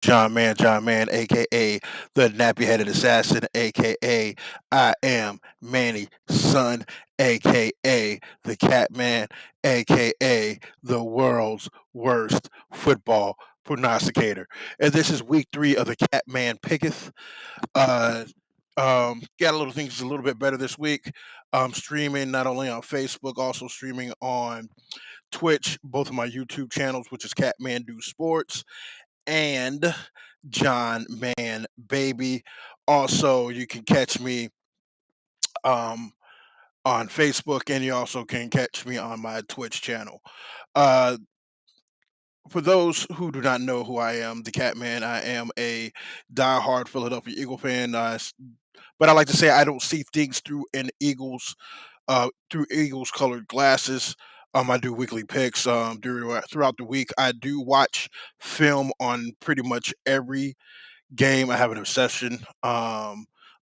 John Man, aka the Nappy Headed Assassin, aka I am Manny Son, aka the Catman, aka the world's worst football prognosticator. And this is week 3 of the Catman Picketh. Uh, got a little things a little bit better this week. Streaming not only on Facebook, also streaming on Twitch, both of my YouTube channels, which is Catman Do Sports and John Man Baby. Also, you can catch me um, on Facebook, and you also can catch me on my Twitch channel. Uh, for those who do not know who I am, the Catman, I am a diehard Philadelphia Eagle fan. But I like to say I don't see things through Eagles colored glasses. I do weekly picks throughout the week. I do watch film on pretty much every game. I have an obsession.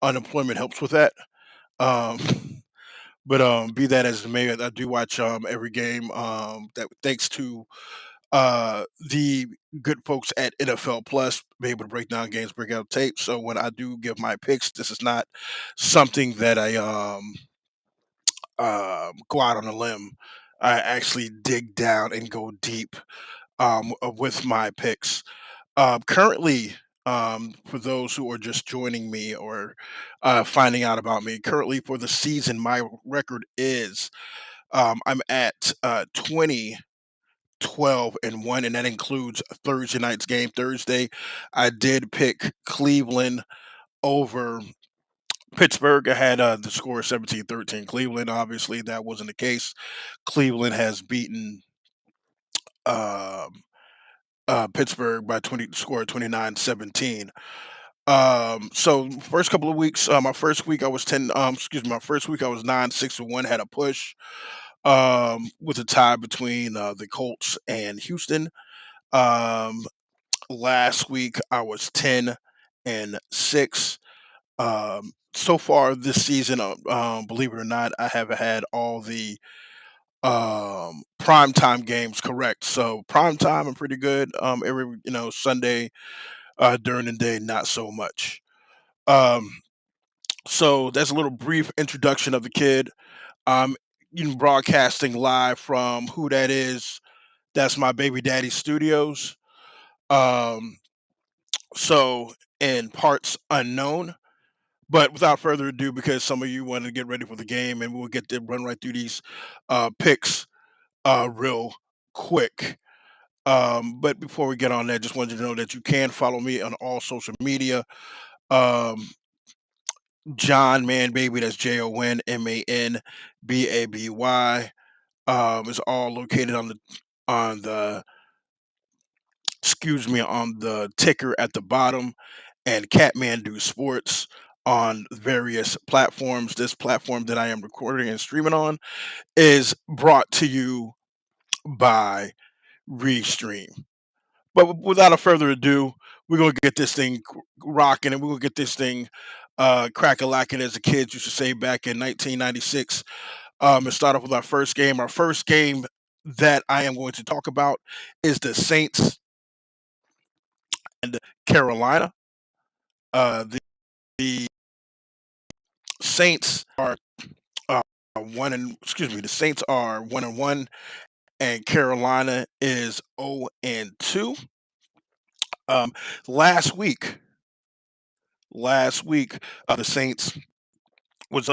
Unemployment helps with that. Um, but be that as it may, I do watch every game. That thanks to the good folks at NFL Plus, be able to break down games, break out tape. So when I do give my picks, this is not something that I go out on a limb. I actually dig down and go deep with my picks. Currently, for those who are just joining me or finding out about me, currently for the season, my record is I'm at 20, 12, and 1, and that includes Thursday night's game. Thursday, I did pick Cleveland over Pittsburgh. I had the score 17-13 Cleveland. Obviously, that wasn't the case. Cleveland has beaten um, Pittsburgh by 20, score 29-17. So first couple of weeks, my first week I was 10, excuse me, my first week I was 9-6-1, had a push, with a tie between, the Colts and Houston. Um, Last week I was 10-6. So far this season, believe it or not, I have had all the, primetime games correct. So primetime, I'm pretty good. Every, Sunday, during the day, not so much. Um, So that's a little brief introduction of the kid. Um, Broadcasting live from who that is. That's my baby daddy studios. Um, so in parts unknown, but without further ado, because some of you want to get ready for the game, and we'll get to run right through these picks real quick. But before we get on that, just wanted you to know that you can follow me on all social media. Um, John Man Baby, that's JONMANBABY. Is all located on the on the ticker at the bottom, and Catmandu Sports on various platforms. This platform that I am recording and streaming on is brought to you by Restream. But without a further ado, we're gonna get this thing rocking, and we're gonna get this thing crack a lacking, as the kids used to say back in 1996. And start off with our first game. Our first game that I am going to talk about is the Saints and Carolina. The Saints are the Saints are 1-1, and Carolina is 0-2. Um, last week, the Saints was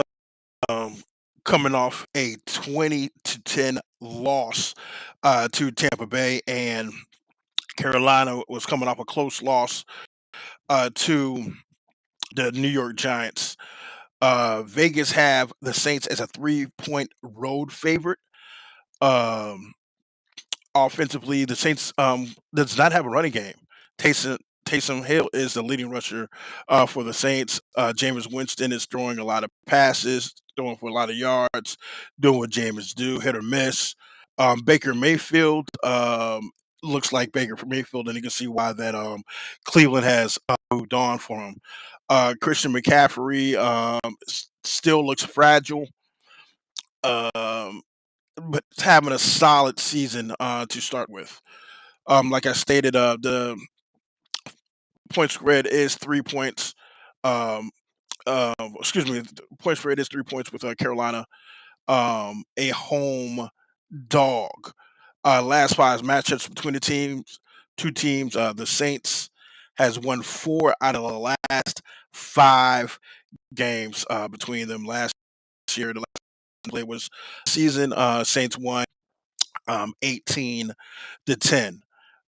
um, coming off a 20-10 loss to Tampa Bay, and Carolina was coming off a close loss to the New York Giants. Vegas have the Saints as a 3-point road favorite. Um, Offensively, the Saints does not have a running game. Taysom Taysom Hill is the leading rusher for the Saints. Jameis Winston is throwing a lot of passes, throwing for a lot of yards, doing what Jameis do, hit or miss. Baker Mayfield looks like Baker Mayfield, and you can see why that Cleveland has moved on for him. Christian McCaffrey still looks fragile. Um, but having a solid season to start with. Like I stated, the Points spread is 3 points. Um, Excuse me, points spread is 3 points with Carolina, a home dog. Last five matchups between the teams, two teams. The Saints has won four out of the last five games between them. Last year, the last play was season. Saints won 18-10.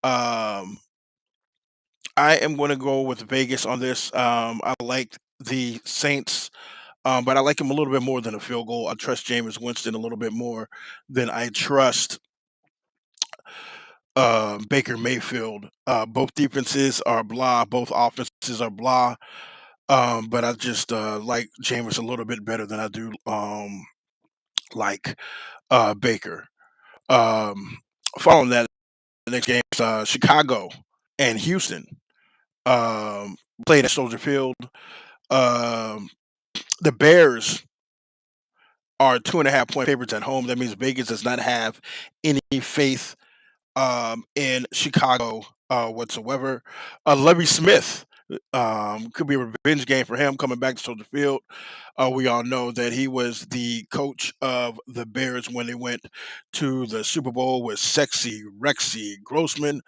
Um, I am going to go with Vegas on this. I like the Saints, but I like him a little bit more than a field goal. I trust Jameis Winston a little bit more than I trust Baker Mayfield. Both defenses are blah. Both offenses are blah. But I just like Jameis a little bit better than I do like Baker. Um, Following that, the next game is Chicago and Houston. Played at Soldier Field. Um, the Bears are 2.5 point favorites at home. That means Vegas does not have any faith in Chicago whatsoever. Levy Smith could be a revenge game for him coming back to Soldier Field. We all know that he was the coach of the Bears when they went to the Super Bowl with sexy Rexy Grossman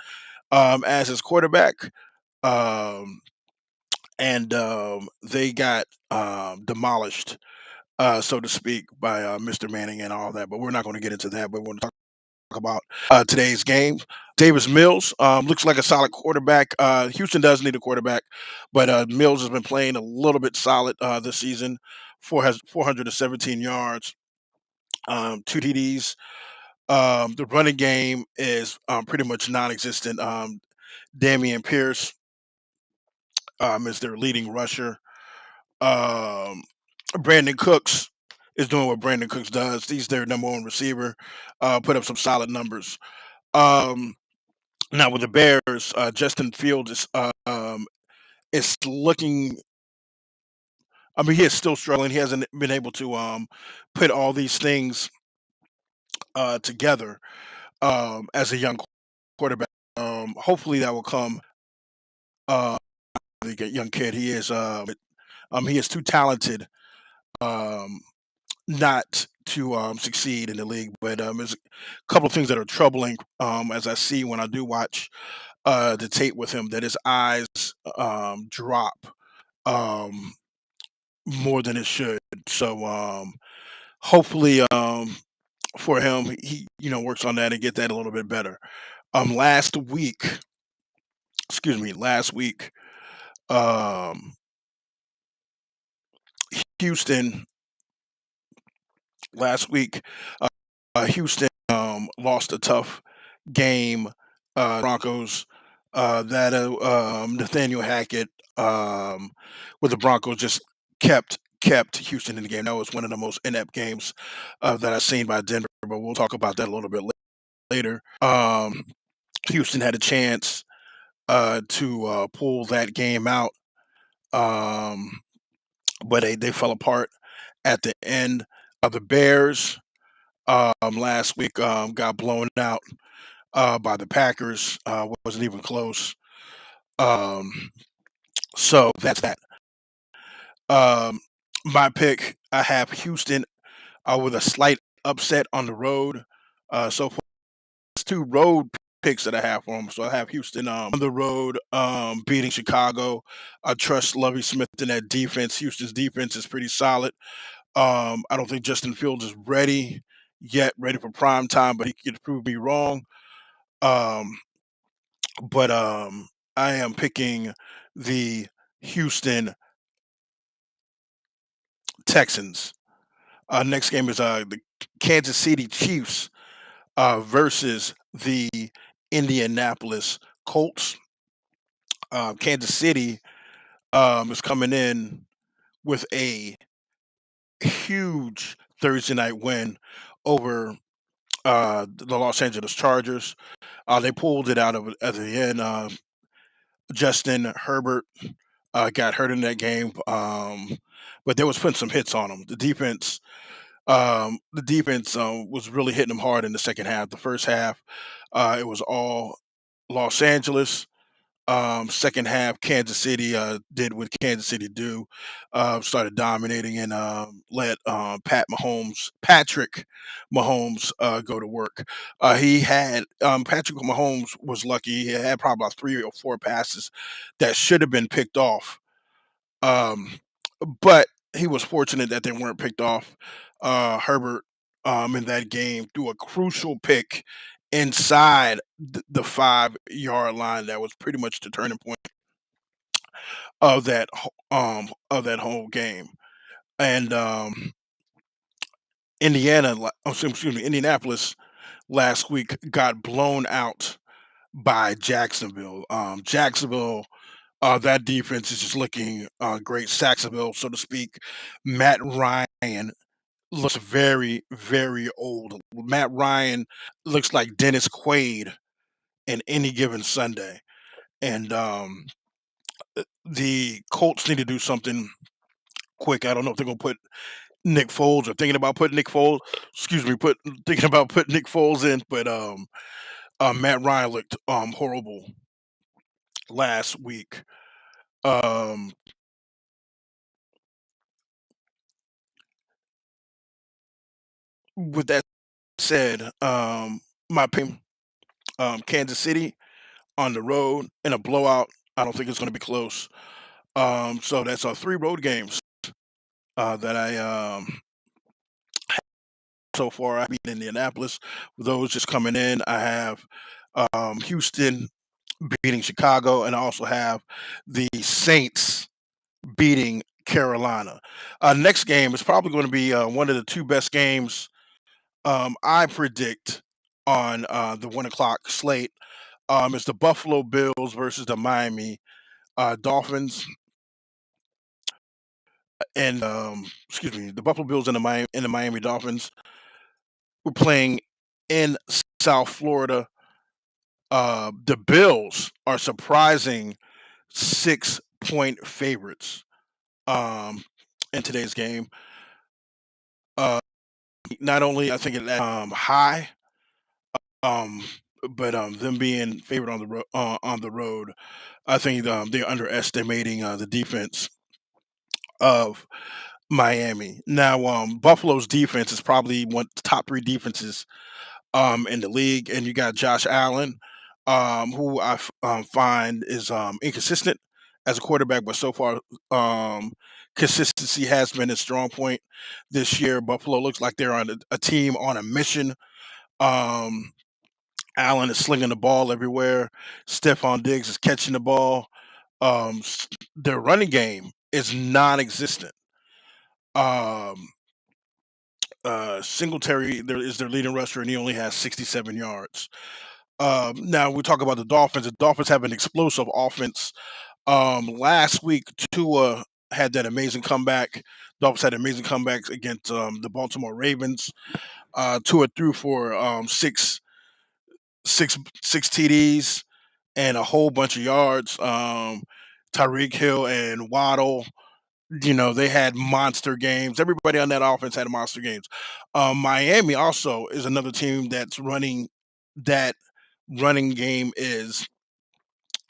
as his quarterback. Um, and they got demolished, so to speak, by Mr. Manning and all that. But we're not going to get into that. But we're going to talk about today's game. Davis Mills looks like a solid quarterback. Houston does need a quarterback, but Mills has been playing a little bit solid this season. Has 417 yards, two TDs. The running game is pretty much non-existent. Damian Pierce is their leading rusher. Um, Brandon Cooks is doing what Brandon Cooks does. He's their number one receiver. Put up some solid numbers. Um, Now with the Bears, Justin Fields is looking. I mean, he is still struggling. He hasn't been able to put all these things together as a young quarterback. Hopefully, that will come. Uh, the young kid, he is too talented um, not to succeed in the league. But there's a couple of things that are troubling as I see when I do watch the tape with him. That his eyes drop um, more than it should. So hopefully for him, he works on that and get that a little bit better. Last week, excuse me, last week, um, Houston, last week, Houston lost a tough game. Broncos. That Nathaniel Hackett with the Broncos just kept Houston in the game. That was one of the most inept games that I've seen by Denver. But we'll talk about that a little bit later. Houston had a chance to pull that game out, um, but they fell apart at the end. The Bears last week got blown out by the Packers. Wasn't even close. Um, so that's that. Um, my pick, I have Houston with a slight upset on the road. So for two road picks that I have for them. So I have Houston on the road beating Chicago. I trust Lovey Smith in that defense. Houston's defense is pretty solid. I don't think Justin Fields is ready yet, ready for prime time, but he could prove me wrong. Um, but I am picking the Houston Texans. Next game is the Kansas City Chiefs versus the Indianapolis Colts. Kansas City is coming in with a huge Thursday night win over the Los Angeles Chargers. They pulled it out of at the end. Justin Herbert got hurt in that game, but they was putting some hits on him. The defense was really hitting them hard in the second half. The first half, it was all Los Angeles. Second half, Kansas City did what Kansas City do, started dominating and let Patrick Mahomes, go to work. He had Patrick Mahomes was lucky. He had probably about 3 or 4 passes that should have been picked off, um, but he was fortunate that they weren't picked off. Herbert, in that game, threw a crucial pick inside the 5 yard line that was pretty much the turning point of that whole game. And excuse me, Indianapolis last week got blown out by Jacksonville. Jacksonville, that defense is just looking great. Saxonville, so to speak. Matt Ryan looks very, very old. Matt Ryan looks like Dennis Quaid in any given Sunday. And the Colts need to do something quick. I don't know if they're gonna put Nick Foles or thinking about putting Nick Foles. Excuse me, put thinking about putting Nick Foles in, but Matt Ryan looked horrible last week. Um, with that said, my opinion, Kansas City on the road in a blowout. I don't think it's going to be close. So that's 3 road games that I so far. I beat Indianapolis. Those just coming in. I have Houston beating Chicago, and I also have the Saints beating Carolina. Next game is probably going to be one of the 2 best games I predict on the 1 o'clock slate. It's the Buffalo Bills versus the Miami Dolphins, and excuse me, the Buffalo Bills and the Miami Dolphins. We're playing in South Florida. The Bills are surprising 6 point favorites um, in today's game. Uh, Not only I think it high, um, but them being favored on the road, I think they're underestimating the defense of Miami. Now, Buffalo's defense is probably one of the top 3 defenses in the league, and you got Josh Allen, who I find is inconsistent as a quarterback, but so far um, consistency has been his strong point this year. Buffalo looks like they're on a team on a mission. Um, Allen is slinging the ball everywhere. Stephon Diggs is catching the ball. Their running game is non-existent. Um, Singletary there is their leading rusher, and he only has 67 yards. Now we talk about the Dolphins. The Dolphins have an explosive offense. Last week, Tua had that amazing comeback. Dolphins had amazing comebacks against the Baltimore Ravens. Tua threw for six TDs and a whole bunch of yards. Tyreek Hill and Waddle, they had monster games. Everybody on that offense had monster games. Miami also is another team that's running that running game is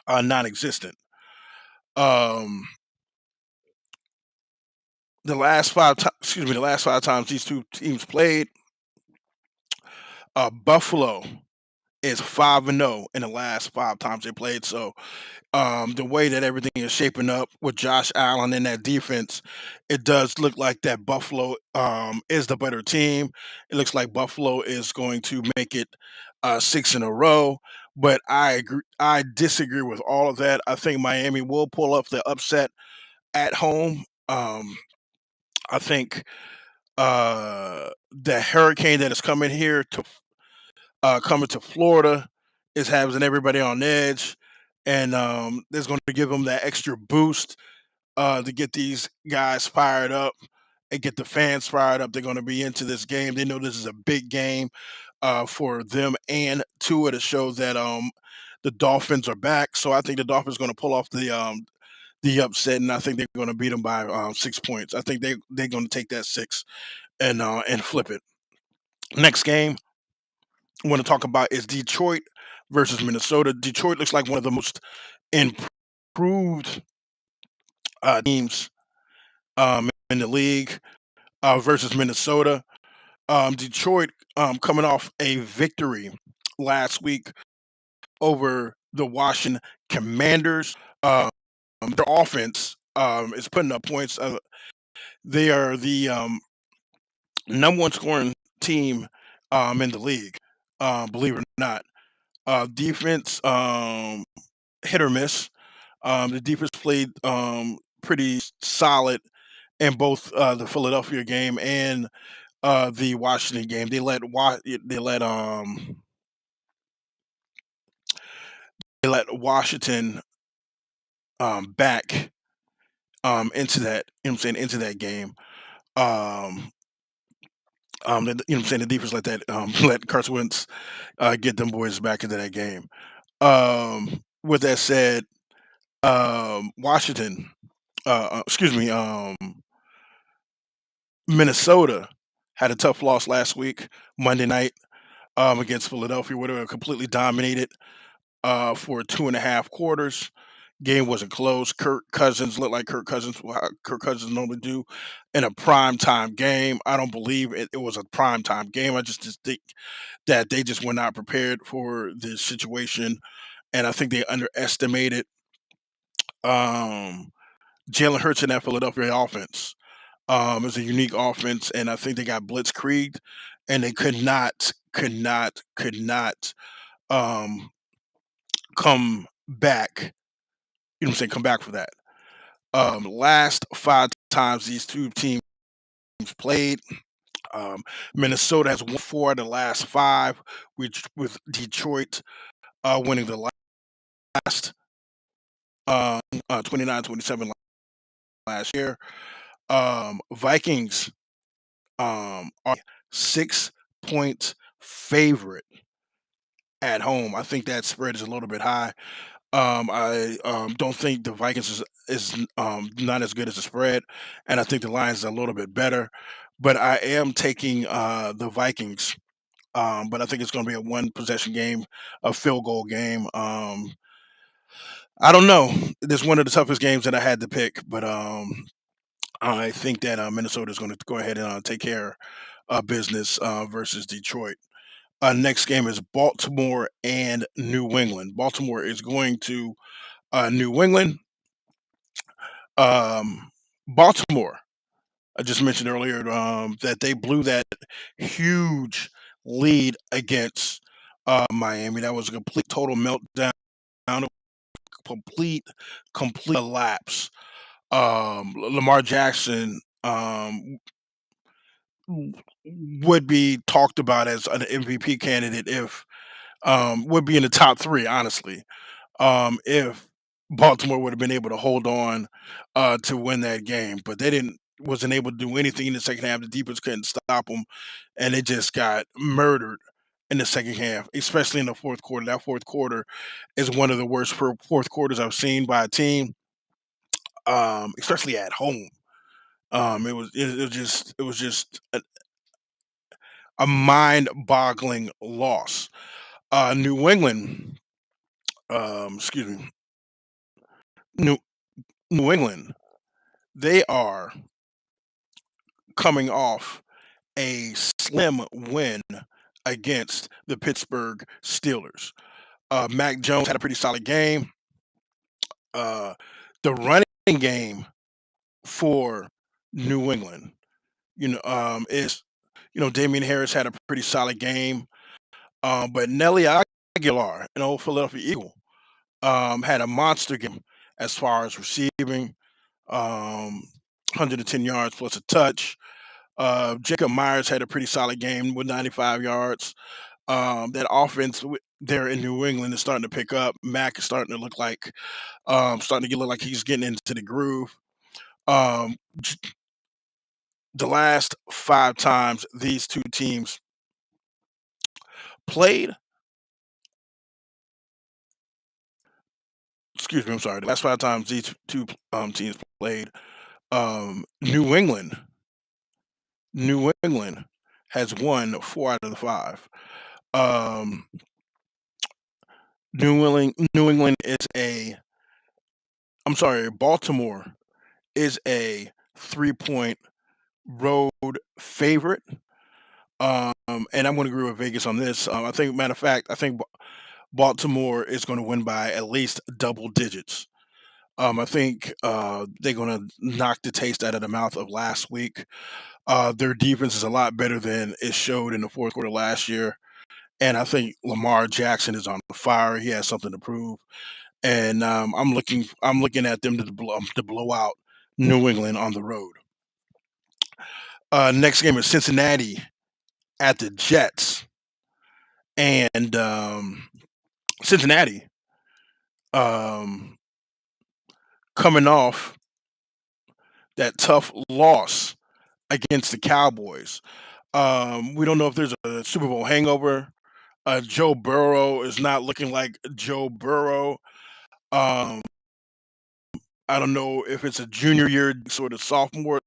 non-existent. Um, the last 5 times these 2 teams played, Buffalo is 5-0 in the last 5 times they played. So the way that everything is shaping up with Josh Allen in that defense, it does look like that Buffalo is the better team. It looks like Buffalo is going to make it 6 in a row. But I agree. I disagree with all of that. I think Miami will pull up the upset at home. I think the hurricane that is coming to Florida is having everybody on edge, and is going to give them that extra boost to get these guys fired up and get the fans fired up. They're going to be into this game. They know this is a big game for them and Tua to show that the Dolphins are back. So I think the Dolphins are going to pull off the upset, and I think they're going to beat them by 6 points. I think they're going to take that 6 and flip it. Next game I want to talk about is Detroit versus Minnesota. Detroit looks like one of the most improved teams in the league versus Minnesota. Detroit coming off a victory last week over the Washington Commanders. Their offense is putting up points. They are the number one scoring team in the league, believe it or not. Defense, hit or miss. The defense played pretty solid in both the Philadelphia game and the Washington game. They let Washington back into that, you know what I'm saying, into that game. Um, you know what I'm saying, the defense let that let Carson Wentz get them boys back into that game. With that said, Washington, excuse me, Minnesota had a tough loss last week, Monday night, against Philadelphia, where they were completely dominated for 2.5 quarters. Game wasn't close. Kirk Cousins looked like how Kirk Cousins normally do in a prime time game. I don't believe it was a prime time game. I just think that they just were not prepared for this situation, and I think they underestimated um, Jalen Hurts in that Philadelphia offense. It's a unique offense, and I think they got blitzkrieged, and they could not um, come back. You know what I'm saying? Come back for that. Last 5 times these two teams played, um, Minnesota has won 4 of the last 5, which with Detroit winning the last 29-27 last year. Vikings are 6 point favorite at home. I think that spread is a little bit high. I don't think the Vikings is not as good as the spread, and I think the Lions is a little bit better. But I am taking the Vikings. But I think it's going to be a one possession game, a field goal game. I don't know. This is one of the toughest games that I had to pick, but I think that Minnesota is going to go ahead and take care of business versus Detroit. Next game is Baltimore and New England. Baltimore is going to New England. Um, Baltimore, I just mentioned earlier that they blew that huge lead against Miami. That was a complete total meltdown, a complete collapse. Lamar Jackson would be talked about as an MVP candidate if would be in the top three, honestly. If Baltimore would have been able to hold on to win that game, but they didn't wasn't able to do anything in the second half. The defense couldn't stop them, and they just got murdered in the second half, especially in the fourth quarter. That fourth quarter is one of the worst fourth quarters I've seen by a team, especially at home. It was just a mind-boggling loss. New England, excuse me, New New England, they are coming off a slim win against the Pittsburgh Steelers. Mac Jones had a pretty solid game. Uh, the running game for New England, is Damian Harris had a pretty solid game. But Nelly Aguilar, an old Philadelphia Eagle, had a monster game as far as receiving, 110 yards plus a touch. Jacob Myers had a pretty solid game with 95 yards. That offense there in New England is starting to pick up. Mac is starting to look like he's getting into the groove. Um, the last 5 times these two teams played, excuse me, I'm sorry. The last 5 times these two teams played, New England, New England has won 4 out of the 5. Um, New England is a I'm sorry, Baltimore is a 3-point road favorite. And I'm going to agree with Vegas on this. I think, matter of fact, I think Baltimore is going to win by at least double digits. I think they're going to knock the taste out of the mouth of last week. Their defense is a lot better than it showed in the fourth quarter last year. And I think Lamar Jackson is on fire. He has something to prove. And I'm looking at them to blow out New England on the road. Next game is Cincinnati at the Jets, and Cincinnati um, coming off that tough loss against the Cowboys. We don't know if there's a Super Bowl hangover. Joe Burrow is not looking like Joe Burrow. Um, I don't know if it's a junior year, sort of sophomore,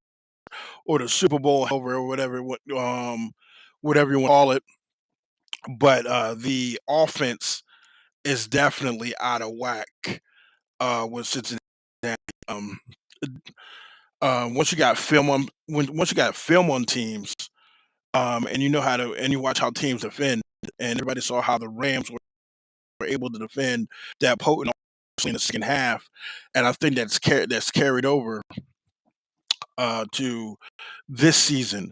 or the Super Bowl hangover, or whatever you want to call it. But the offense is definitely out of whack with Cincinnati. Um, once you got film on teams, and you know how to and you watch how teams defend, and everybody saw how the Rams were able to defend that potent in the second half, and I think that's carried over to this season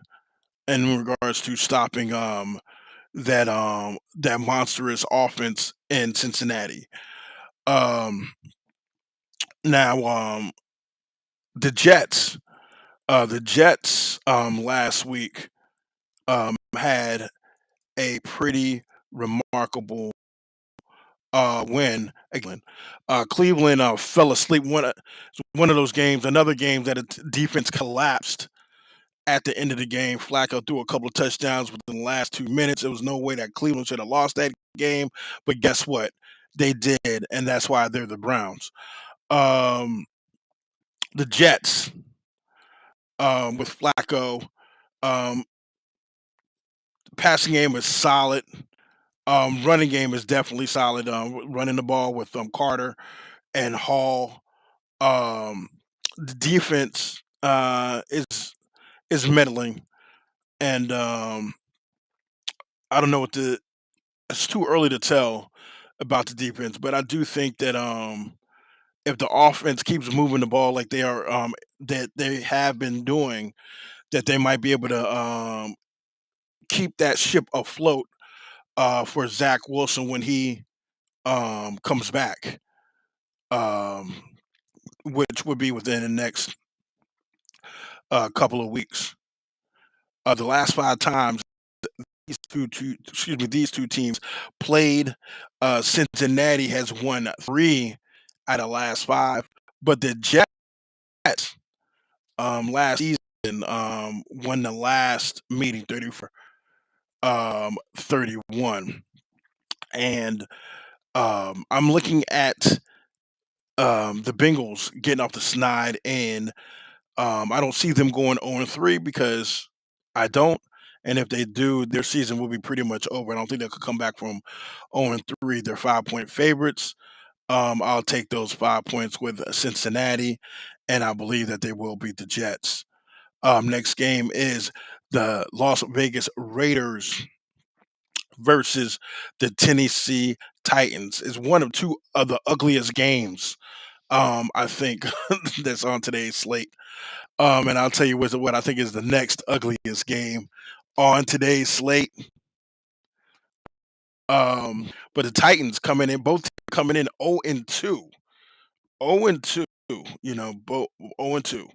in regards to stopping that monstrous offense in Cincinnati. Um, now the Jets, last week had a pretty remarkable win again. Cleveland fell asleep. One of those games, another game that a defense collapsed at the end of the game. Flacco threw a couple of touchdowns within the last 2 minutes. There was no way that Cleveland should have lost that game, but guess what? They did, and that's why they're the Browns. Um, the Jets with Flacco, um, passing game is solid. Running game is definitely solid. Running the ball with Carter and Hall. Um, the defense is meddling, and I don't know what the. It's too early to tell about the defense, but I do think that if the offense keeps moving the ball like that they have been doing, that they might be able to keep that ship afloat for Zach Wilson when he comes back, um, which would be within the next couple of weeks. The last 5 times these two teams played, Cincinnati has won 3 out of last 5, but the Jets last season won the last meeting 31, and I'm looking at the Bengals getting off the snide, and I don't see them going 0-3 because I don't. And if they do, their season will be pretty much over. I don't think they could come back from 0-3. They're 5-point favorites. I'll take those 5 points with Cincinnati, and I believe that they will beat the Jets. Next game is the Las Vegas Raiders versus the Tennessee Titans. It's one of two of the ugliest games I think that's on today's slate. And I'll tell you what I think is the next ugliest game on today's slate. But the Titans both coming in 0-2. 0-2, both 0-2.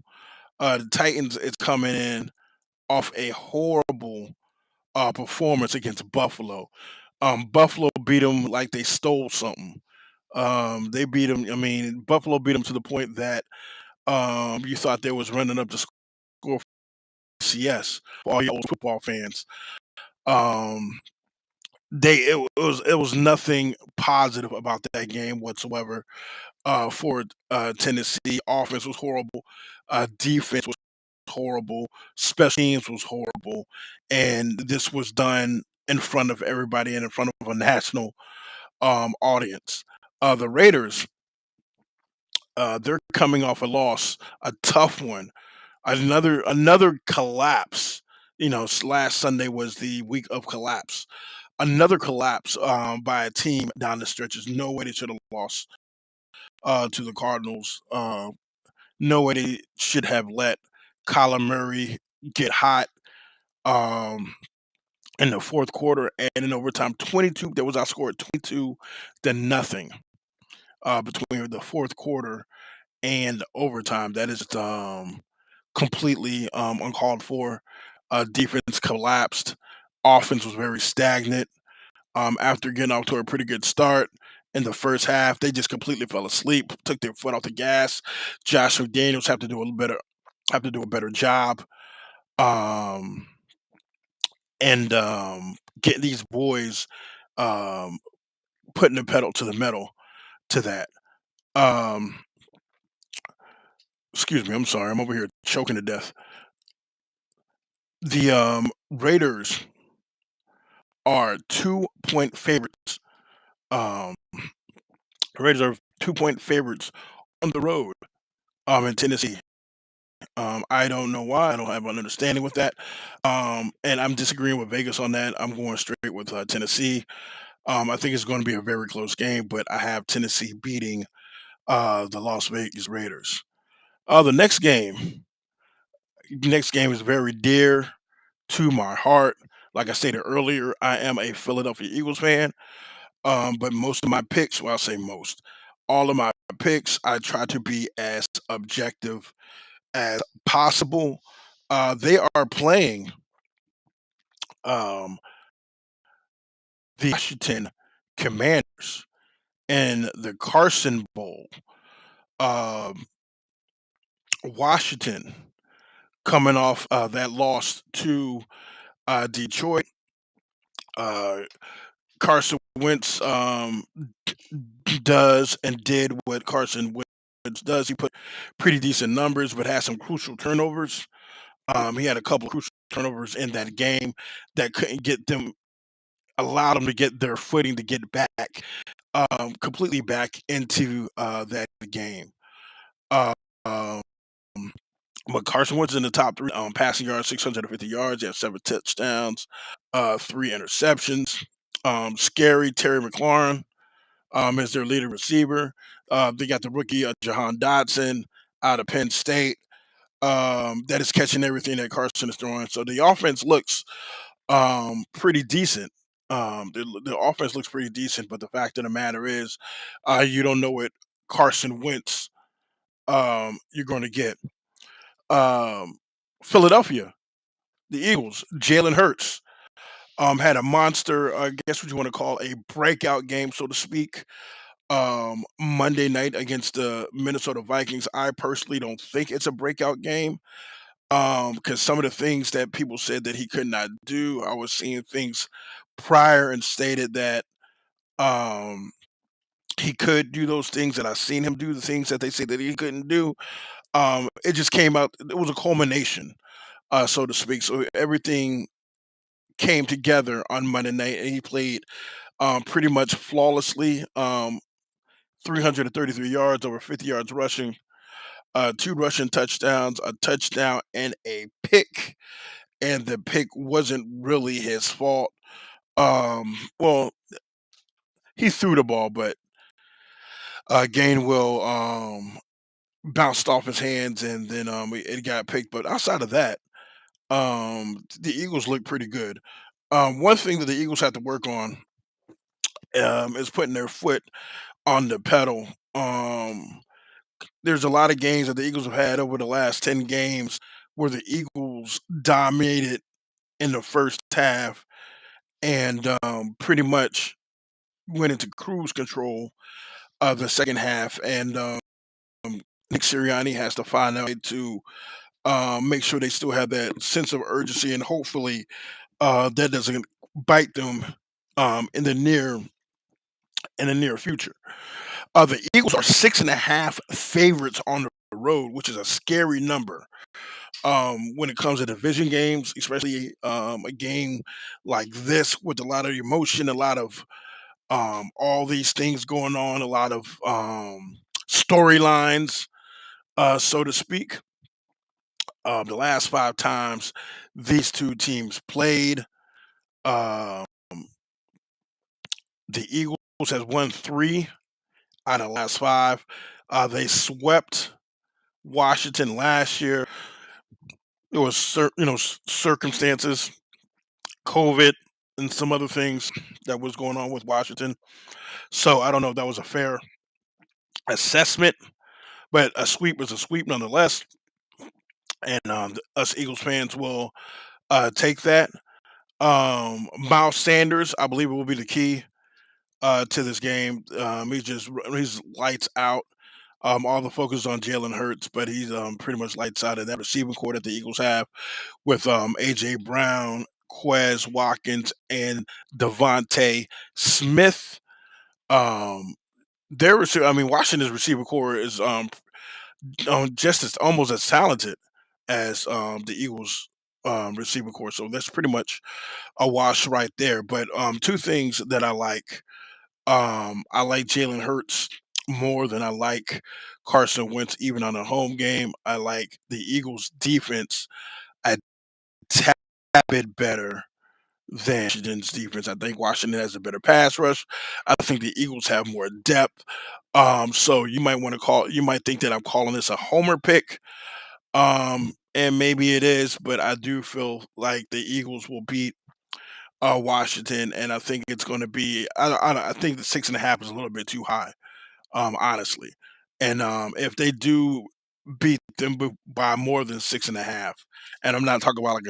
The Titans is coming in off a horrible performance against Buffalo. Buffalo beat them like they stole something. They beat them. I mean, Buffalo beat them to the point that you thought they was running up the score for CS for all your old football fans. Um, it was nothing positive about that game whatsoever. For Tennessee, offense was horrible. Defense was horrible. Special teams was horrible, and this was done in front of everybody and in front of a national audience. The Raiders They're coming off a loss, a tough one, another collapse. Last Sunday was the week of collapse. Another collapse by a team down the stretch. There's no way they should have lost to the Cardinals. No way they should have let Kyler Murray get hot um, in the fourth quarter and in overtime. 22. That was outscored 22-0 between the fourth quarter and overtime. That is completely uncalled for. Defense collapsed. Offense was very stagnant. After getting off to a pretty good start in the first half, they just completely fell asleep, took their foot off the gas. Josh McDaniels have to do a better job, um, and getting these boys um, putting the pedal to the metal to that. Um, Excuse me, I'm sorry, I'm over here choking to death. The Raiders are 2-point favorites. Um, Raiders are 2-point favorites on the road in Tennessee. I don't know why. I don't have an understanding with that. And I'm disagreeing with Vegas on that. I'm going straight with Tennessee. I think it's going to be a very close game, but I have Tennessee beating the Las Vegas Raiders. The next game is very dear to my heart. Like I stated earlier, I am a Philadelphia Eagles fan. But most of my picks, well, I'll say most, all of my picks, I try to be as objective as possible. They are playing um, the Washington Commanders in the Carson Bowl. Um, Washington coming off that loss to Detroit. Uh, Carson Wentz does and did what Carson Wentz does. He put pretty decent numbers, but had some crucial turnovers. He had a couple crucial turnovers in that game that couldn't get them, allowed them to get their footing to get back, completely back into that game. Uh, um, but Carson Wentz in the top three passing yards, 650 yards. He had 7 touchdowns, 3 interceptions. Scary Terry McLaurin as their leading receiver. They got the rookie Jahan Dotson out of Penn State that is catching everything that Carson is throwing. So the offense looks pretty decent. The offense looks pretty decent, but the fact of the matter is, you don't know what Carson Wentz you're going to get. Um, Philadelphia, the Eagles, Jalen Hurts had a monster, I guess what you want to call a breakout game, so to speak. Monday night against the Minnesota Vikings. I personally don't think it's a breakout game. Because some of the things that people said that he could not do, I was seeing things prior and stated that um he could do those things, and I seen him do the things that they say that he couldn't do. It just came out, it was a culmination, so to speak. So everything came together on Monday night and he played pretty much flawlessly. 333 yards, over 50 yards rushing, 2 rushing touchdowns, a touchdown, and a pick. And the pick wasn't really his fault. Well, he threw the ball, but Gainwell bounced off his hands, and then it got picked. But outside of that, the Eagles look pretty good. One thing that the Eagles have to work on is putting their foot on the pedal. There's a lot of games that the Eagles have had over the last 10 games where the Eagles dominated in the first half and pretty much went into cruise control of the second half. And Nick Sirianni has to find a way to make sure they still have that sense of urgency, and hopefully that doesn't bite them in the near future. The Eagles are 6.5 favorites on the road, which is a scary number when it comes to division games, especially a game like this with a lot of emotion, a lot of all these things going on, a lot of storylines, so to speak. The last 5 times these two teams played, um, the Eagles has won 3 out of the last 5. They swept Washington last year. There was circumstances, COVID, and some other things that was going on with Washington. So I don't know if that was a fair assessment, but a sweep was a sweep nonetheless. And us Eagles fans will take that. Miles Sanders, I believe, it will be the key to this game. He's lights out. All the focus is on Jalen Hurts, but he's pretty much lights out of that receiving core that the Eagles have with AJ Brown, Quez Watkins, and Devontae Smith. Um, I mean, Washington's receiver core is just as almost as talented as the Eagles receiver core. So that's pretty much a wash right there. But two things that I like. I like Jalen Hurts more than I like Carson Wentz, even on a home game. I like the Eagles' defense a tad bit better than Washington's defense. I think Washington has a better pass rush. I think the Eagles have more depth. So you might think that I'm calling this a homer pick. And maybe it is, but I do feel like the Eagles will beat Washington, and I think it's going to be. I think the 6.5 is a little bit too high, honestly. And if they do beat them by more than 6.5, and I'm not talking about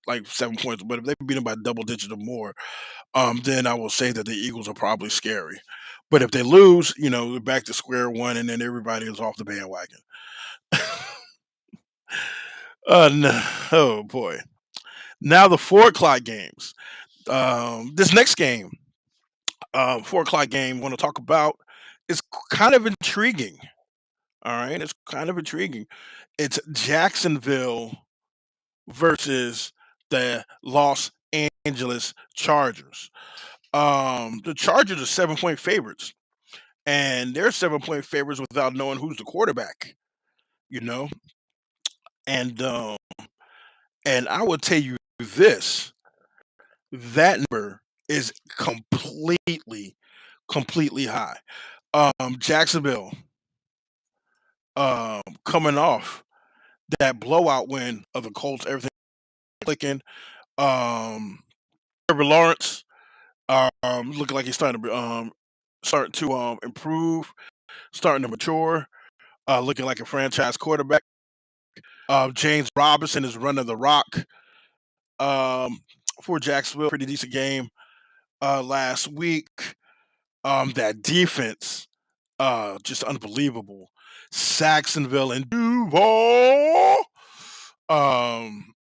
like 7 points, but if they beat them by double digits or more, then I will say that the Eagles are probably scary. But if they lose, we're back to square one, and then everybody is off the bandwagon. No, oh boy! Now the 4 o'clock games. This next game, 4 o'clock game, want to talk about is kind of intriguing. All right, it's kind of intriguing. It's Jacksonville versus the Los Angeles Chargers. The Chargers are 7 point favorites, and they're 7 point favorites without knowing who's the quarterback. You know, and and I will tell you this: that number is completely high. Jacksonville, coming off that blowout win of the Colts, everything clicking. Um, Trevor Lawrence, looking like he's starting to improve, starting to mature, looking like a franchise quarterback. James Robinson is running the rock um, for Jacksonville. Pretty decent game last week. That defense, just unbelievable. Saxonville and Duval, um,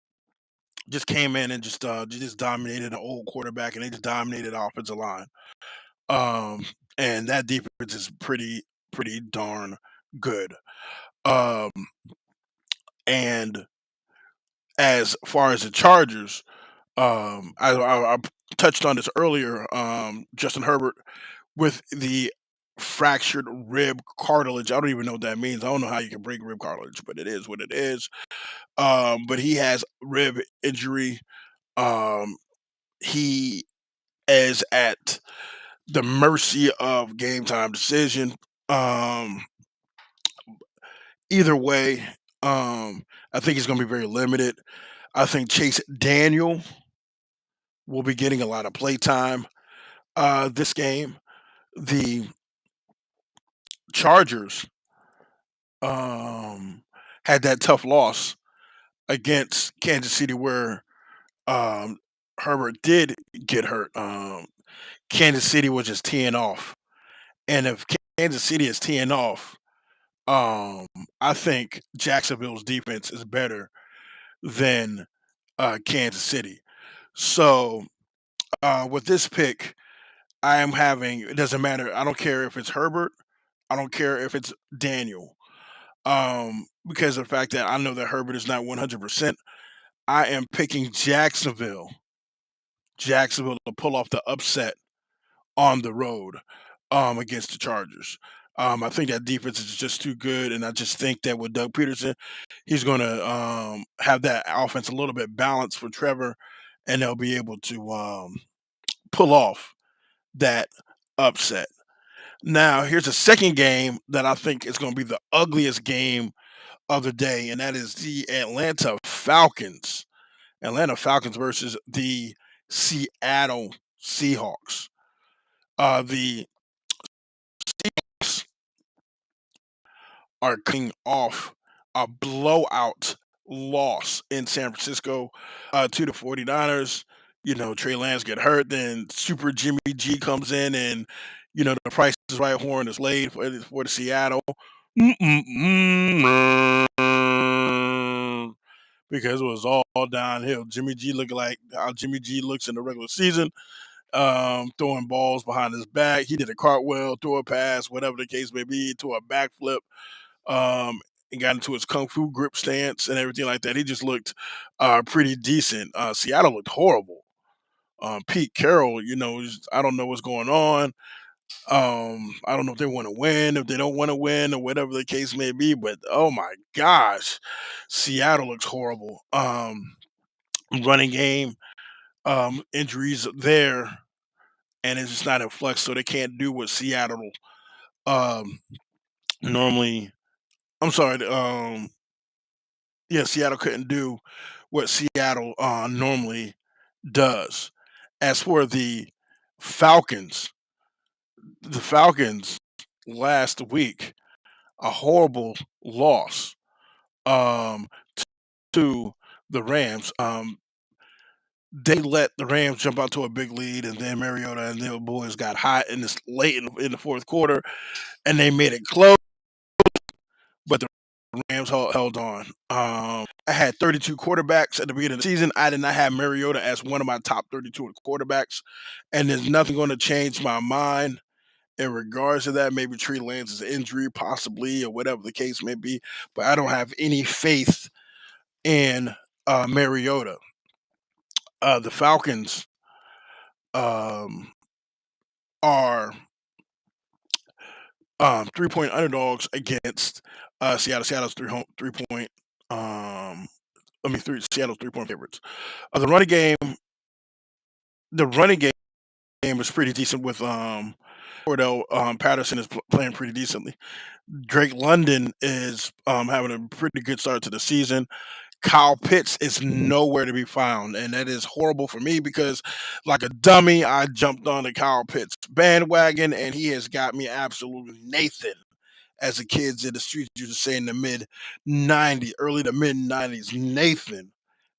just came in and just dominated an old quarterback, and they just dominated the offensive line. Um, and that defense is pretty darn good. Um, and as far as the Chargers, I touched on this earlier. Justin Herbert with the fractured rib cartilage. I don't even know what that means. I don't know how you can break rib cartilage, but it is what it is. But he has rib injury. Um, he is at the mercy of game time decision. Um, Either way, I think he's going to be very limited. I think Chase Daniel will be getting a lot of play time this game. The Chargers um, had that tough loss against Kansas City where um, Herbert did get hurt. Kansas City was just teeing off. And if Kansas City is teeing off, um, I think Jacksonville's defense is better than Kansas City. So with this pick, I am having it doesn't matter. I don't care if it's Herbert. I don't care if it's Daniel. Because of the fact that I know that Herbert is not 100%. I am picking Jacksonville to pull off the upset on the road against the Chargers. I think that defense is just too good, and I just think that with Doug Peterson, he's going to have that offense a little bit balanced for Trevor, and they'll be able to pull off that upset. Now, here's a second game that I think is going to be the ugliest game of the day, and that is the Atlanta Falcons. Atlanta Falcons versus the Seattle Seahawks. The Seahawks are coming off a blowout loss in San Francisco to the 49ers. Trey Lance get hurt, then Super Jimmy G comes in, and the Price is Right horn is laid for the Seattle. Because it was all downhill. Jimmy G looking like how Jimmy G looks in the regular season, throwing balls behind his back. He did a cartwheel, throw a pass, whatever the case may be, to a backflip, and got into his kung fu grip stance and everything like that. He just looked pretty decent. Seattle looked horrible. Pete Carroll, I don't know what's going on. I don't know if they want to win, if they don't want to win, or whatever the case may be. But oh my gosh, Seattle looks horrible. Running game injuries there, and it's just not in flux, so they can't do what Seattle um, normally. I'm sorry. Yeah, Seattle couldn't do what Seattle normally does. As for Falcons, the Falcons last week, a horrible loss um, to the Rams. They let the Rams jump out to a big lead, and then Mariota and the boys got hot in this late in the fourth quarter, and they made it close, but the Rams held on. I had 32 quarterbacks at the beginning of the season. I did not have Mariota as one of my top 32 quarterbacks, and there's nothing going to change my mind in regards to that. Maybe Trey Lance's injury, possibly, or whatever the case may be, but I don't have any faith in Mariota. The Falcons um, are 3-point underdogs against Seattle. Seattle's 3-point. Seattle's 3-point favorites. The running game, the running game is pretty decent with Cordell Patterson is playing pretty decently. Drake London is having a pretty good start to the season. Kyle Pitts is nowhere to be found, and that is horrible for me because, like a dummy, I jumped on the Kyle Pitts bandwagon, and he has got me absolutely Nathan. As the kids in the streets used to say in the mid '90s, early to mid '90s, Nathan,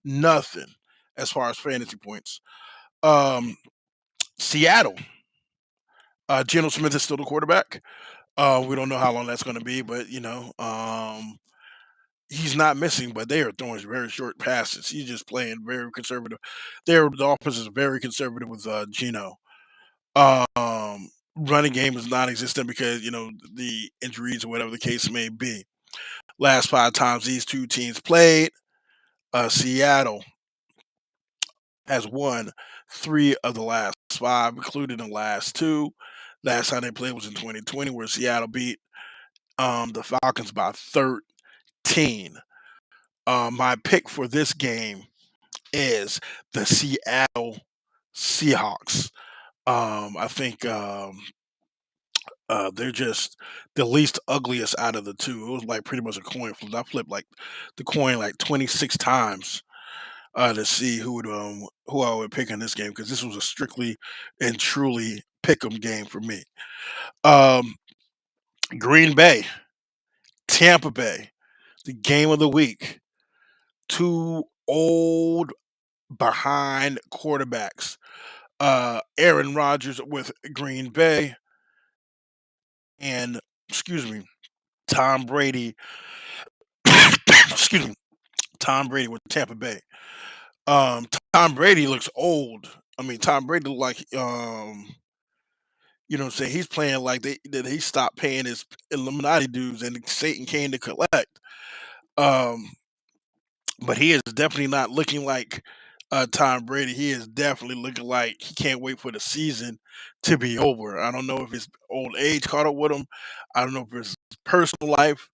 nothing as far as fantasy points. Um, Seattle, Geno Smith is still the quarterback. We don't know how long that's going to be, but he's not missing, but they are throwing very short passes. He's just playing very conservative. The offense is very conservative with Geno. Running game is non-existent because the injuries or whatever the case may be. Last 5 times these two teams played, Seattle has won 3 of the last 5, including the last 2. Last time they played was in 2020, where Seattle beat the Falcons by 13. My pick for this game is the Seattle Seahawks. I think they're just the least ugliest out of the two. It was like pretty much a coin flip. I flipped like the coin like 26 times to see who I would pick in this game because this was a strictly and truly pick 'em game for me. Um, Green Bay, Tampa Bay, the game of the week. Two old behind quarterbacks. Aaron Rodgers with Green Bay and excuse me, Tom Brady. Excuse me, Tom Brady with Tampa Bay. Tom Brady looks old. I mean, Tom Brady look like what I'm saying, he's playing like that he stopped paying his Illuminati dues and Satan came to collect. Um, but he is definitely not looking like Tom Brady, he is definitely looking like he can't wait for the season to be over. I don't know if his old age caught up with him. I don't know if it's his personal life.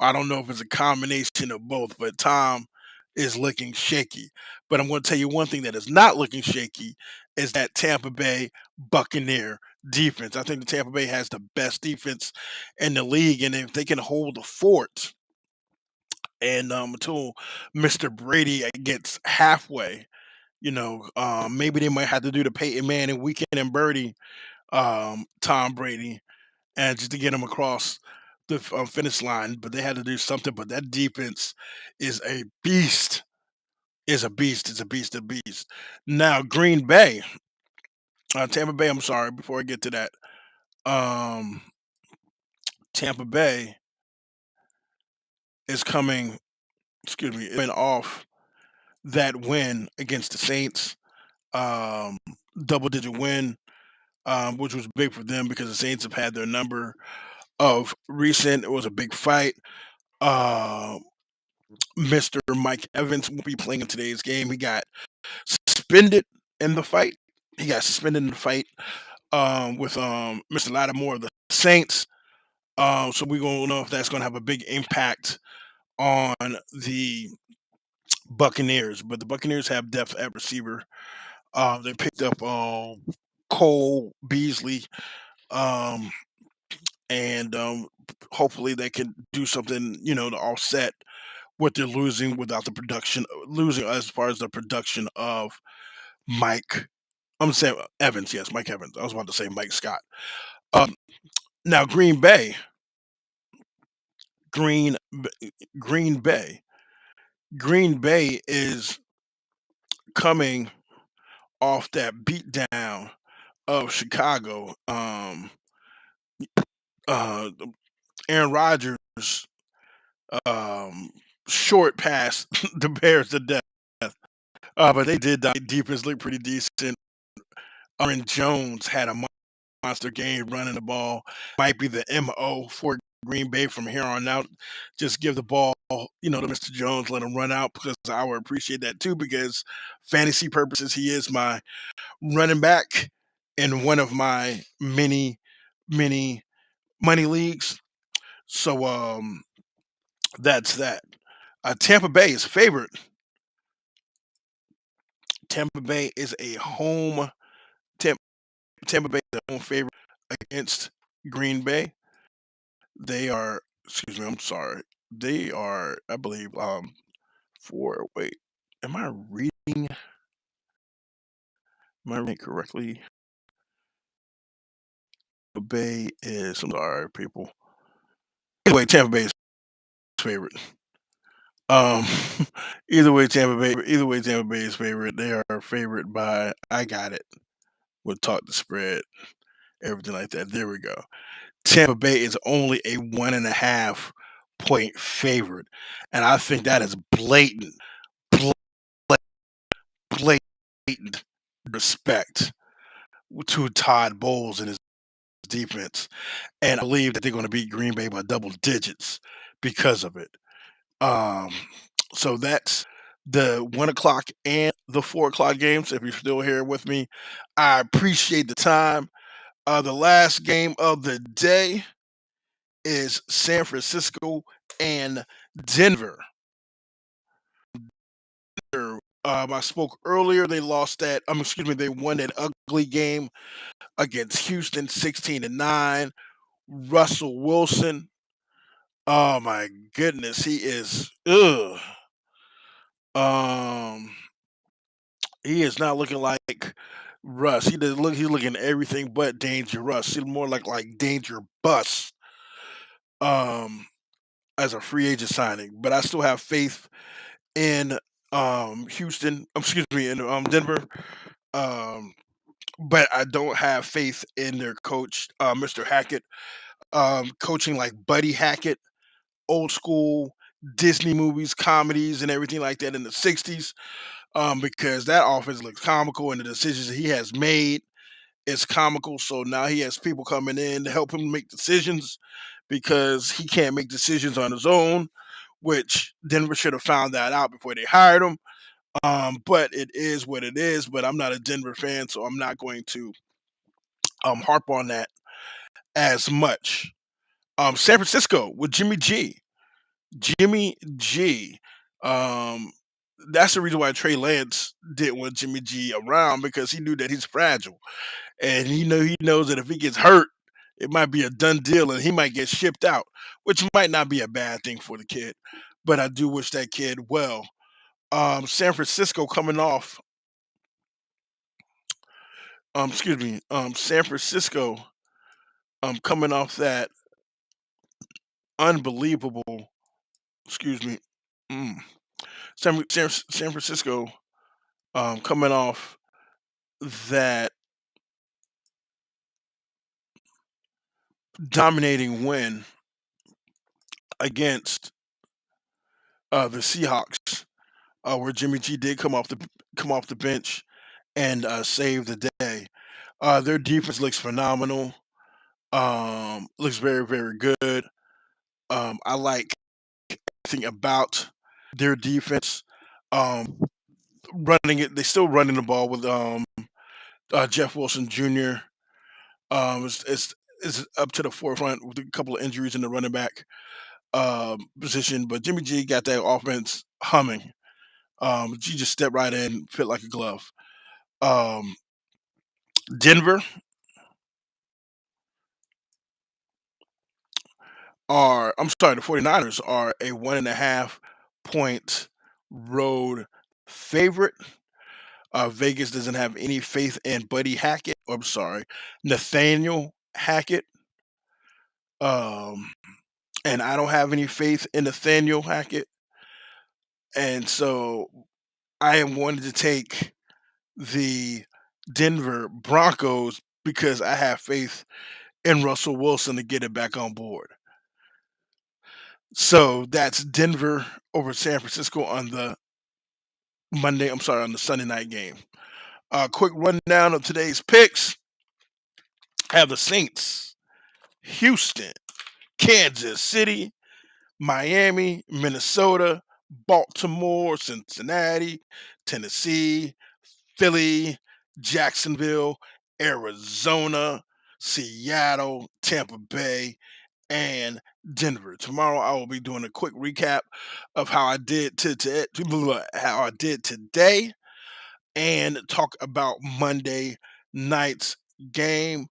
I don't know if it's a combination of both, but Tom is looking shaky. But I'm going to tell you one thing that is not looking shaky is that Tampa Bay Buccaneer defense. I think the Tampa Bay has the best defense in the league, and if they can hold the fort and until Mr. Brady gets halfway, maybe they might have to do the Peyton Manning weekend and Birdie, Tom Brady, and just to get him across the finish line. But they had to do something. But that defense is a beast. Is a beast. It's a beast. A beast. Now Green Bay, Tampa Bay. I'm sorry. Before I get to that, um, Tampa Bay is coming. Excuse me, coming off that win against the Saints. Um, Double digit win, which was big for them because the Saints have had their number of recent. It was a big fight. Uh, Mr. Mike Evans will be playing in today's game. He got suspended in the fight. He got suspended in the fight with Mr. Lattimore of the Saints. So we're gonna know if that's gonna have a big impact on the Buccaneers. But the Buccaneers have depth at receiver. They picked up Cole Beasley, um, and hopefully they can do something, to offset what they're losing without the production, losing as far as the production of Mike. I'm saying Evans, yes, Mike Evans. I was about to say Mike Scott. Um, Now Green, Green Bay, Green Bay is coming off that beatdown of Chicago. Uh, Aaron Rodgers um, short pass the Bears to death. But they did. Defense looked pretty decent. Aaron Jones had a monster game running the ball. Might be the MO for Green Bay from here on out. Just give the ball, to Mr. Jones, let him run out because I would appreciate that too. Because fantasy purposes, he is my running back in one of my many money leagues. So that's that. Tampa Bay is favorite. Tampa Bay is a home. Tampa, Tampa Bay is a home favorite against Green Bay. They are. Excuse me. I'm sorry. They are. I believe. For wait. Am I reading? Am I reading correctly? Tampa Bay is. I'm sorry, people. Anyway, Tampa Bay is favorite. Um, Either way, Tampa Bay is favorite. They are favorite by. I got it. We'll talk the spread, everything like that. There we go. Tampa Bay is only a 1.5 point favorite, and I think that is bla- blatant respect to Todd Bowles and his defense, and I believe that they're going to beat Green Bay by double digits because of it. Um, so that's the 1 o'clock and the 4 o'clock games. If you're still here with me, I appreciate the time. The last game of the day is San Francisco and Denver. I spoke earlier. They lost that. Excuse me. They won that ugly game against Houston, 16-9. Russell Wilson. Oh my goodness, he is. Ugh. Um, he is not looking like Russ. He does look. He's looking everything but dangerous. He's more like danger bus. Um, as a free agent signing, but I still have faith in Houston. Excuse me, in Denver. Um, but I don't have faith in their coach, Mr. Hackett, coaching like Buddy Hackett, old school Disney movies, comedies, and everything like that in the '60s. Because that offense looks comical, and the decisions he has made is comical. So now he has people coming in to help him make decisions because he can't make decisions on his own, which Denver should have found that out before they hired him. But it is what it is. But I'm not a Denver fan, so I'm not going to harp on that as much. San Francisco with Jimmy G. Jimmy G. Um, that's the reason why Trey Lance didn't want Jimmy G around because he knew that he's fragile, and he knows that if he gets hurt, it might be a done deal, and he might get shipped out, which might not be a bad thing for the kid. But I do wish that kid well. San Francisco coming off, excuse me, San Francisco, coming off that unbelievable, excuse me, mm, San Francisco, coming off that dominating win against the Seahawks, where Jimmy G did come off the bench and save the day. Their defense looks phenomenal. Looks very very good. I like everything about their defense. Um, Running it, they still running the ball with Jeff Wilson Jr. Is up to the forefront with a couple of injuries in the running back position, but Jimmy G got that offense humming. G just stepped right in, fit like a glove. Um, Denver I'm sorry, the 49ers are a 1.5 point road favorite. Vegas doesn't have any faith in Buddy Hackett. I'm sorry, Nathaniel Hackett. Um, and I don't have any faith in Nathaniel Hackett. And so I am wanting to take the Denver Broncos because I have faith in Russell Wilson to get it back on board. So that's Denver over San Francisco on the on the Sunday night game. Quick rundown of today's picks. Have the Saints, Houston, Kansas City, Miami, Minnesota, Baltimore, Cincinnati, Tennessee, Philly, Jacksonville, Arizona, Seattle, Tampa Bay, and Denver. Tomorrow I will be doing a quick recap of how I did how I did today and talk about Monday night's game.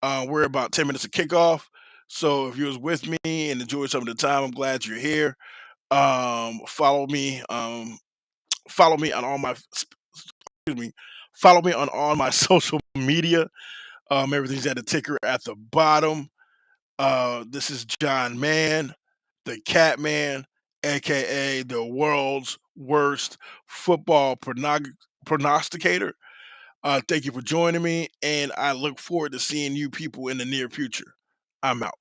We're about 10 minutes of kickoff. So if you was with me and enjoyed some of the time, I'm glad you're here. Follow me. Follow me on all my excuse me. Follow me on all my social media. Everything's at the ticker at the bottom. This is John Mann, the Catman, aka the world's worst football prognosticator. Thank you for joining me, and I look forward to seeing you people in the near future. I'm out.